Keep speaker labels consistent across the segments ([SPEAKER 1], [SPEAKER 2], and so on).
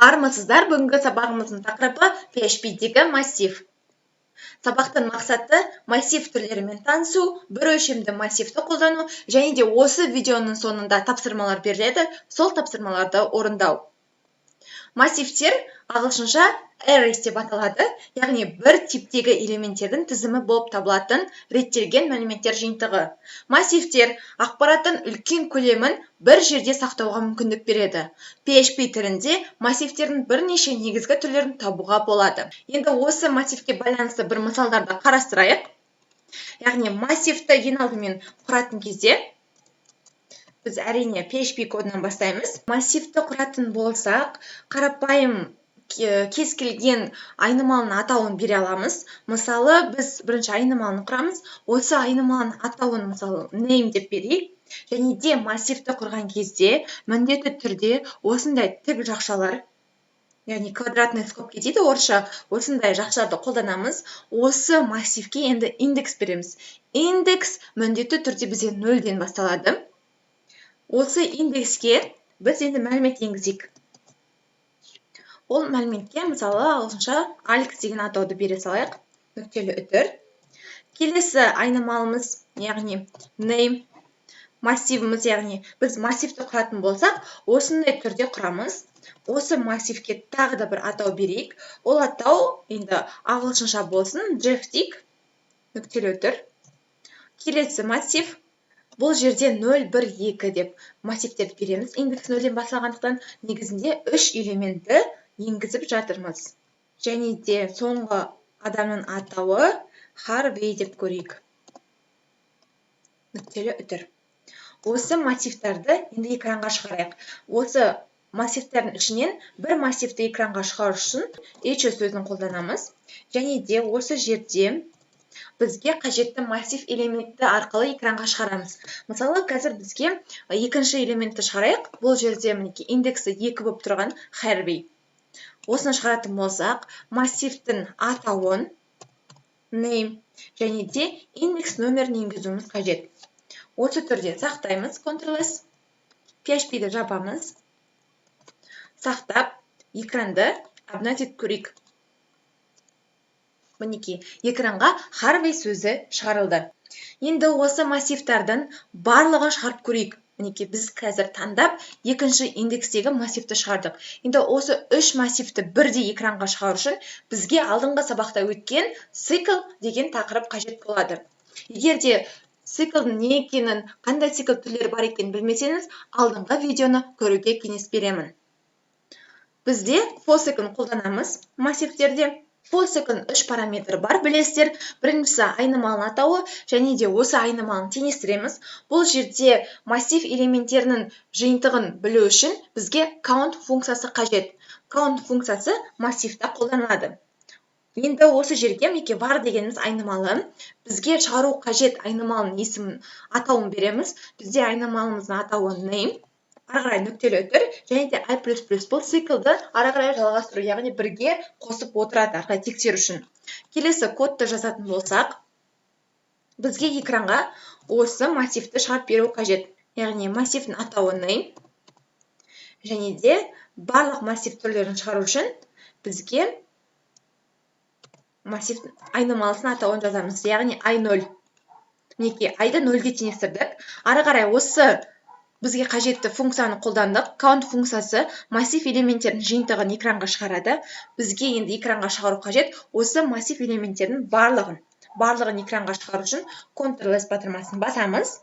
[SPEAKER 1] Армысыздар, бүгінгі сабағымыздың тақырыбы PHP-дегі массив. Сабақтың мақсаты массив түрлерімен танысу, бір өлшемді массивті қолдану, және де осы видеоның соңында тапсырмалар беріледі, сол тапсырмаларды орындау. Массивтер ағылшынша arrays деп аталады, яғни бір типтегі элементтердің тізімі болып табылатын реттелген мәліметтер жиынтығы. Массивтер ақпараттың үлкен көлемін бір жерде сақтауға мүмкіндік береді. PHP тілінде массивтердің бірнеше негізгі түрлерін табуға болады. Енді осы массивке байланысты бір мысалдарды қарастырайық. Яғни массивті ең алдымен құратын кезде біз әрине PHP кодынан бастаймыз. Массивті құратын болсақ, қарапайым кез келген айнымалының атауын бере аламыз. Мысалы, біз бірінші айнымалыны құрамыз. Осы айнымалының атауын, мысалы, name деп берейік. Және де массивті құрған кезде міндетті түрде осындай тік жақшалар, яғни квадратный скобка дейді орысша, осындай жақшаларды қолданамыз. Осы массивке енді индекс береміз. Индекс міндетті түрде бізде 0-ден басталады. Осы индекске біз енді мәлімет енгізейік. Ол мәліметке, мысалы, ағылшынша Alex деген атауды бере салайық. Нүктелі үтір. Келесі айнымалымыз, яғни name, массивіміз, яғни біз массивті құратын болсақ, осындай түрде құрамыз. Осы массивке тағы да бір атау берейік. Ол атау енді ағылшынша болсын, Jeff-тик, нүктелі үтір. Келесі массив. Бұл жерде 0, 1, 2 деп массивтерді береміз. Индекс 0-ден басталғандықтан негізінде 3 элементті енгізіп жатырмыз. Және де соңғы адамның атауы Harvey деп көрейік. Нүктелі үтір. Осы массивтерді енді экранға шығарайық. Осы массивтердің ішінен бір массивті экранға шығару үшін each сөзін қолданамыз. Және де осы жерде бізге қажетті массив элементті арқылы экранға шығарамыз. Мысалы, қазір бізге екінші элементті шығарайық. Бұл жерде индексі 2 болып тұрған Harvey. Осыны шығаратын болсақ, массивтің атауын, name, және де индекс нөмірін енгізуіміз қажет. Осы түрде сақтаймыз, Ctrl+S, PHP-ді жабамыз, сақтап, экранды обновить көрейік. Мінекей, экранға Harvey сөзі шығарылды. Енді осы массивтердің барлығын шығарып көрейік. Мінекей, біз қазір таңдап, екінші индекстегі массивті шығардық. Енді осы 3 массивті бірдей экранға шығару үшін бізге алдыңғы сабақта өткен цикл деген тақырып қажет болады. Егер де циклдың не екенін, қандай цикл түрлері бар екенін білмесеңіз, алдыңғы видеоны көруге кеңес беремін. Бізде for cycle қолданамыз массивтерде. For cycle 3 параметр бар, білесіздер. Біріншісі айнымалының атауы, және де осы айнымалын теңестіреміз. Бұл жерде массив элементтерінің жиынтығын білу үшін бізге count функциясы қажет. Count функциясы массивта қолданылады. Енді осы жерге var дегеніміз айнымалы. Бізге шығару қажет айнымалының есімін атауын береміз. Бізде айнымалымыздың атауы name. Ары қарай нүктелі үтір, және де I++ бұл циклды ары қарай жалғастыру, яғни бірге қосып отырады, ары қарай тексеру үшін. Келесі кодты жазатын болсақ, бізге экранға осы массивті шығарып беру қажет. Яғни массивтің атауы name, және де барлық массив түрлерін шығару үшін бізге массивтің айнымалысының атауын жазамыз, яғни I0. Мінекей, I-ды 0-ге теңестірдік. Ары қарай осы бізге қажетті функцияны қолдандық. Count функциясы массив элементтердің жиынтығын экранға шығарады. Бізге енді экранға шығару қажет осы массив элементтердің барлығын экранға шығару үшін Ctrl+S батырмасын басамыз.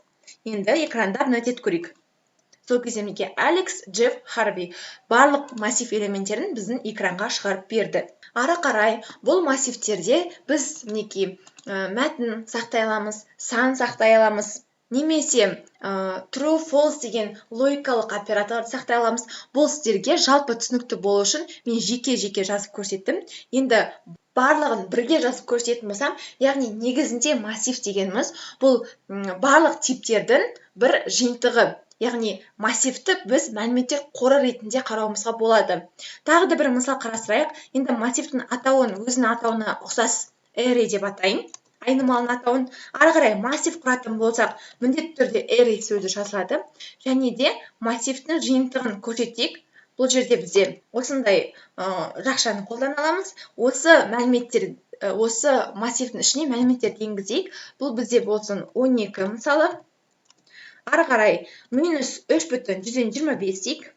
[SPEAKER 1] Енді экранда обновить көрейік. Сол кезде мінекей Alex, Jeff, Harvey барлық массив элементтерін біздің экранға шығарып берді. Ары қарай бұл массивтерде біз мінекей мәтін сақтай аламыз, сан сақтай аламыз. Немесе true, false деген логикалық операторды сақтай аламыз. Бұл сіздерге жалпы түсінікті болу үшін мен жеке-жеке жазып көрсеттім. Енді барлығын бірге жазып көрсететін болсам, яғни негізінде массив дегеніміз бұл барлық типтердің бір жиынтығы. Яғни массивті біз мәліметтер қоры ретінде қарауымызға болады. Тағы да бір мысал қарастырайық. Енді массивтің атауын өзінің атауына ұқсас array деп атайын. Айнымалының атауын ары қарай массив құратын болсақ, міндетті түрде array сөзі жазылады. Және де массивтің жиынтығын көрсетейік. бұл жерде бізде осындай жақшаны қолдана аламыз. Осы мәліметтер, осы массивтің ішіне мәліметтерді енгізейік. Бұл бізде болсын 12 мысалы. Ары қарай -3,125 дейік.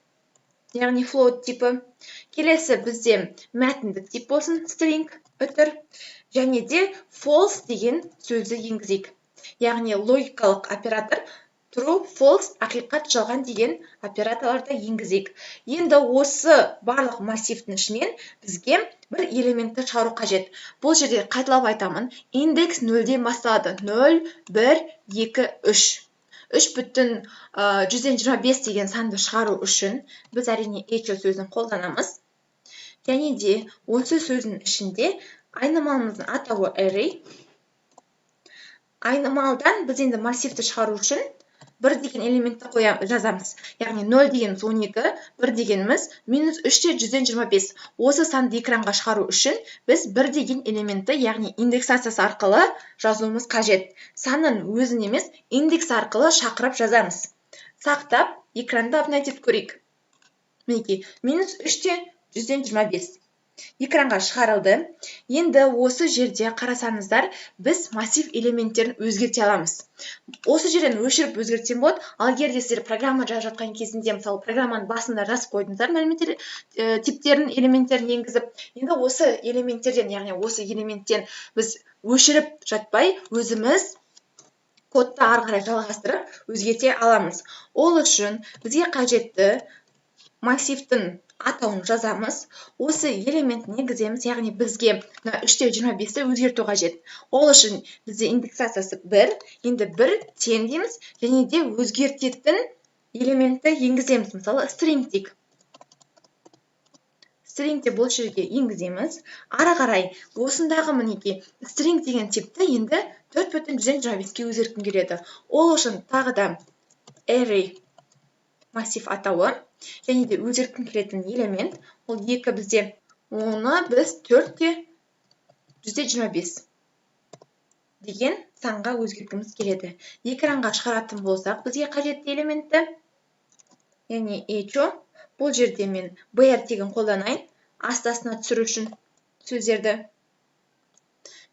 [SPEAKER 1] Яғни float типі. Келесі бізде мәтіндік тип болсын, string, үтір. Және де false деген сөзді енгізейік. Яғни логикалық оператор true, false, ақиқат, жалған деген операторларды енгізейік. Енді осы барлық массивтің ішінен бізге бір элементті шығару қажет. Бұл жерде қайталап айтамын, индекс 0-ден басталады. 0, 1, 2, 3. 3,125 деген санды шығару үшін біз әрине echo сөзін қолданамыз. Және де осы сөздің ішінде айнымалымыздың атауы array. Айнымалдан біз енді массивті шығару үшін 1 деген элементті жазамыз. Яғни 0 дегеніміз 12, 1 дегеніміз -3,125. Осы санды экранға шығару үшін біз 1 деген элементті, яғни индексациясы арқылы жазуымыз қажет. Санын өзін емес, индекс арқылы шақырып жазамыз. Сақтап, экранды обновить етіп көрейік. Мінекей, -3,125. Экранға шығарылды. Енді осы жерде қарасаңыздар, біз массив элементтерін өзгерте аламыз. Осы жерден өшіріп өзгертсем болады. Ал егер де сіздер программа жазып жатқан кезінде, мысалы, программаның басында жазып қойдыңыздар мәліметтер типтерін, элементтерін енгізіп, енді осы элементтерден, яғни осы элементтен біз өшіріп жатпай, өзіміз кодты ары қарай жалғастырып өзгерте аламыз. Ол үшін бізге қажетті массивтің атауын жазамыз. Осы элементін енгіземіз, яғни бізге 3,25-ті өзгерту қажет. Ол үшін бізде индексациясы 1, енді 1 тең дейміз, және де өзгертетін элементті енгіземіз. Мысалы, string дейік. String де бұл жерге енгіземіз. Ары қарай осындағы мінекей string деген типті енді 4,125-ке өзгерткім келеді. Ол үшін тағы да array массив атауы. Және де өзгерткім келетін элемент, ол 2 бізде, оны біз 4,125 деген санға өзгерткіміз келеді. Экранға шығаратын болсақ, бізге қажетті элементті, яғни echo, бұл жерде мен br тегін қолданайын, астасына түсіру үшін сөздерді.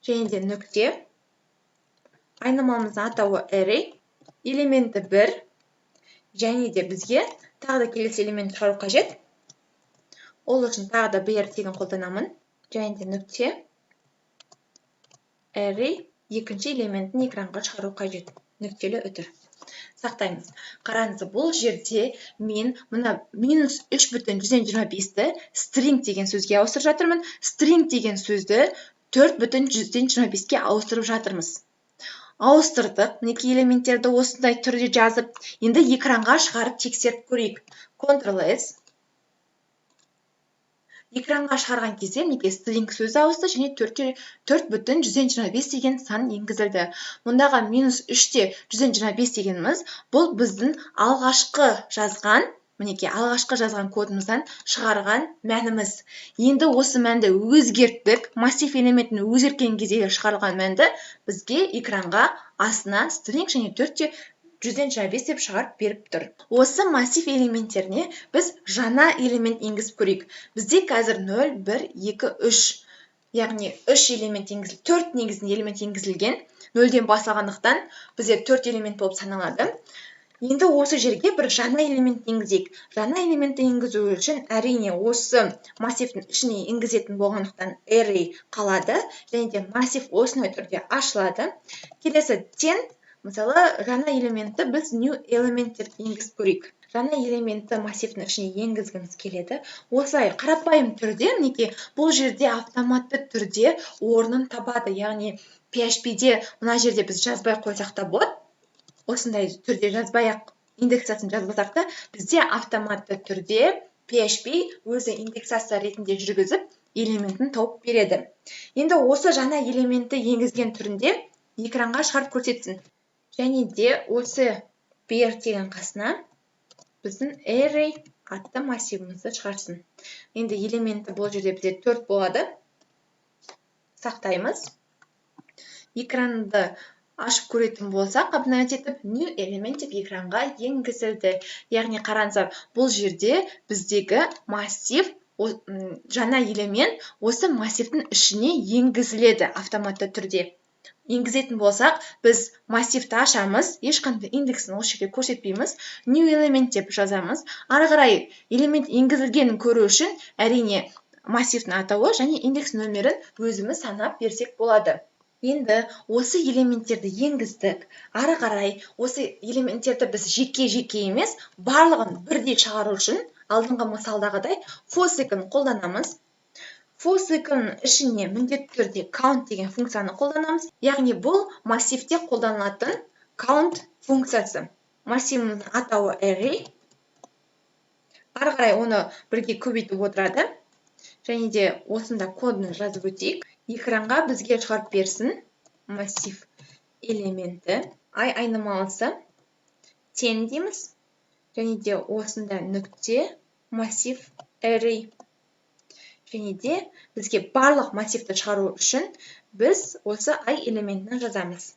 [SPEAKER 1] Және де нүкте, айнымалымыздың атауы array, элементі 1, және де бізге тағы да келесі элемент шығару қажет. Ол үшін тағы да br тегін қолданамын. Және де нүкте, array, екінші элементін экранға шығару қажет. Нүктелі үтір. Сақтаймыз. Қараңыз, бұл жерде мен мына -3,125-ті string деген сөзге ауыстырып жатырмын. String деген сөзді 4,125-ке ауыстырып жатырмыз. Ауыстырдық. Мінекей элементтерді осындай түрде жазып, енді экранға шығарып тексеріп көрейік. Ctrl-S. Экранға шығарған кезде мінекей string сөзі ауысты және 4,125 деген сан енгізілді. Мұндағы -3,125 дегеніміз бұл біздің алғашқы жазған кодымыздан шығарған мәніміз. Енді осы мәнді өзгерттік, массив элементін өзгерткен кезде шығарылған мәнді бізге экранға астына string және 4,125 деп шығарып беріп тұр. Осы массив элементтеріне біз жаңа элемент енгізіп көрейік. Бізде қазір 0, 1, 2, 3, яғни 3 элемент енгізілген, 4 негізінде элемент енгізілген. 0-ден басталғандықтан бізде 4 элемент болып саналады. Енді осы жерге бір жаңа элемент енгізейік. Жаңа элементті енгізу үшін әрине осы массивтің ішіне енгізетін болғандықтан array қалады, және де массив осындай түрде ашылады. Келесі тең, мысалы, жаңа элементті біз new элементтер енгізіп көрейік. Жаңа элементті массивтің ішіне енгізгіміз келеді. Осылай қарапайым түрде, мінекей, бұл жерде автоматты түрде орнын табады. Яғни PHP-де мына жерде біз жазбай қойсақ та болады. Осындай түрде жазбай-ақ индексациясын жазбасақ та, бізде автоматты түрде PHP өзі индексация ретінде жүргізіп, элементін тауып береді. Енді осы жаңа элементті енгізген түрінде экранға шығарып көрсетсін. Және де осы br деген қасына біздің array атты массивімізді шығарсын. Енді элементі бұл жерде бізде 4 болады. Сақтаймыз. Экранды ашып көретін болсақ, обновить етіп new element деп экранға енгізілді. Яғни қараңыздар, бұл жерде біздегі массив, жаңа элемент осы массивтің ішіне енгізіледі автоматты түрде. Енгізетін болсақ, біз массивті ашамыз, ешқандай индексін осы жерде көрсетпейміз, new element деп жазамыз. Ары қарай элемент енгізілгенін көру үшін әрине массивтің атауы және индекс нөмірін өзіміз санап берсек болады. Енді осы элементтерді енгіздік. Ары қарай осы элементтерді біз жеке-жеке емес, барлығын бірдей шығару үшін алдыңғы мысалдағыдай for second қолданамыз. For second ішіне міндетті түрде count деген функцияны қолданамыз. Яғни бұл массивте қолданылатын count функциясы. Массивінің атауы array. Ары қарай оны бірге көбейтіп отырады. Және де осында кодын жазып өтейік. Экранға бізге шығарып берсін массив элементі. Айнымалысы 10 дейміз. Және де осында нүкте массив array. Және де бізге барлық массивті шығару үшін біз осы элементін жазамыз.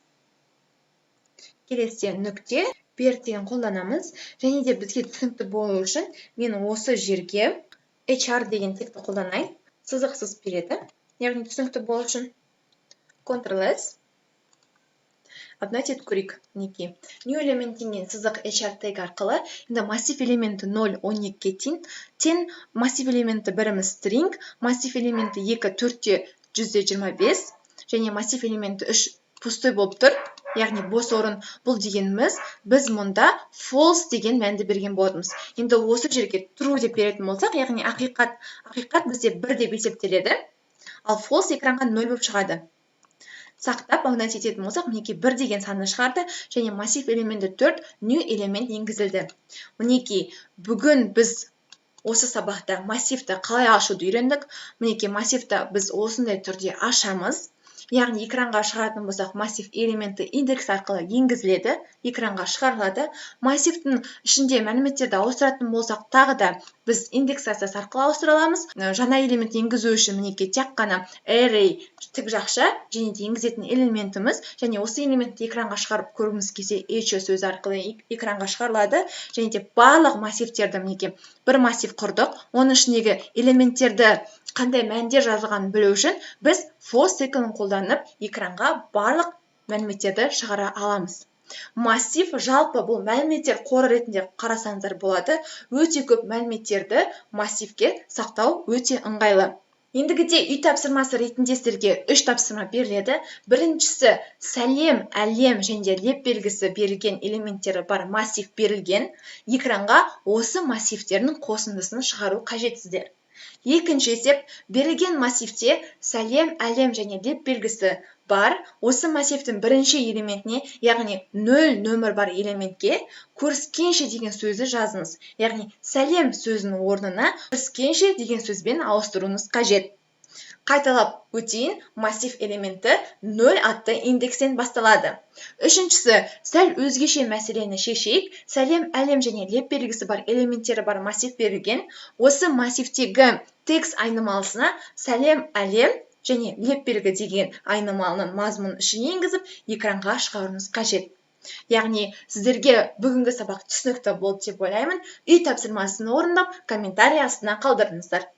[SPEAKER 1] Келесі нүкте per деген қолданамыз. Және де бізге түсінікті болу үшін мен осы жерге hr деген текті қолданайын. Сызықсыз береді. Яғни түсінікті болу үшін Ctrl-S. Обновить етіп көрейік. Мінекей. New элементінен сызық hr тег арқылы енді массив элементі 0, 12-ке тең, массив элементі біріміз string, массив элементі 2, 4-те 125, және массив элементі 3 пустой болып тұр. Яғни бос орын. Бұл дегеніміз, біз мұнда false деген мәнді берген болатынбыз. Енді осы жерге true деп беретін болсақ, яғни ақиқат бізде 1 деп есептеледі, ал false экранға 0 болып шығады. Сақтап, обновить ететін болсақ, мінекей 1 деген санды шығарды, және массив элементі 4 new элемент енгізілді. Мінекей бүгін біз осы сабақта массивті қалай ашуды үйрендік. Мінекей массивті біз осындай түрде ашамыз. Яғни экранға шығаратын болсақ, массив элементі индекс арқылы енгізіледі, экранға шығарылады. Массивтің ішінде мәліметтерді ауыстыратын болсақ, тағы да біз индексациясы арқылы ауыстыра аламыз. Жаңа элемент енгізу үшін мінекей тек қана array тік жақша және де енгізетін элементіміз, және осы элементті экранға шығарып көргіміз келсе each сөзі арқылы экранға шығарылады. Және де барлық массивтерді мінекей бір массив құрдық. Оның ішіндегі элементтерді қандай мәндер жазылғанын білу үшін біз for second қолданып экранға барлық мәліметтерді шығара аламыз. Массив жалпы бұл мәліметтер қоры ретінде қарасаңыздар болады. Өте көп мәліметтерді массивке сақтау өте ыңғайлы. Ендігіде үй тапсырмасы ретінде сіздерге 3 тапсырма беріледі. Біріншісі сәлем, әлем және де леп белгісі берілген элементтері бар массив берілген. Экранға осы массивтердің қосындысын шығару қажетсіздер. Екінші есеп, берілген массивте сәлем, әлем және леп белгісі бар. Осы массивтің бірінші элементіне, яғни 0 нөмір бар элементке көріскенше деген сөзді жазыңыз. Яғни сәлем сөзінің орнына көріскенше деген сөзбен ауыстыруыңыз қажет. Қайталап өтейін, массив элементі 0 атты индекстен басталады. Үшіншісі, сәл өзгеше мәселені шешейік. Сәлем, әлем және леп белгісі бар элементтері бар массив берілген. Осы массивтегі текст айнымалысына сәлем, әлем және леп белгі деген айнымалының мазмұнын ішіне енгізіп, экранға шығаруыңыз қажет. Яғни, сіздерге бүгінгі сабақ түсінікті болды деп ойлаймын. Үй тапсырмасын орындап, комментарий астына қалдырыңыздар.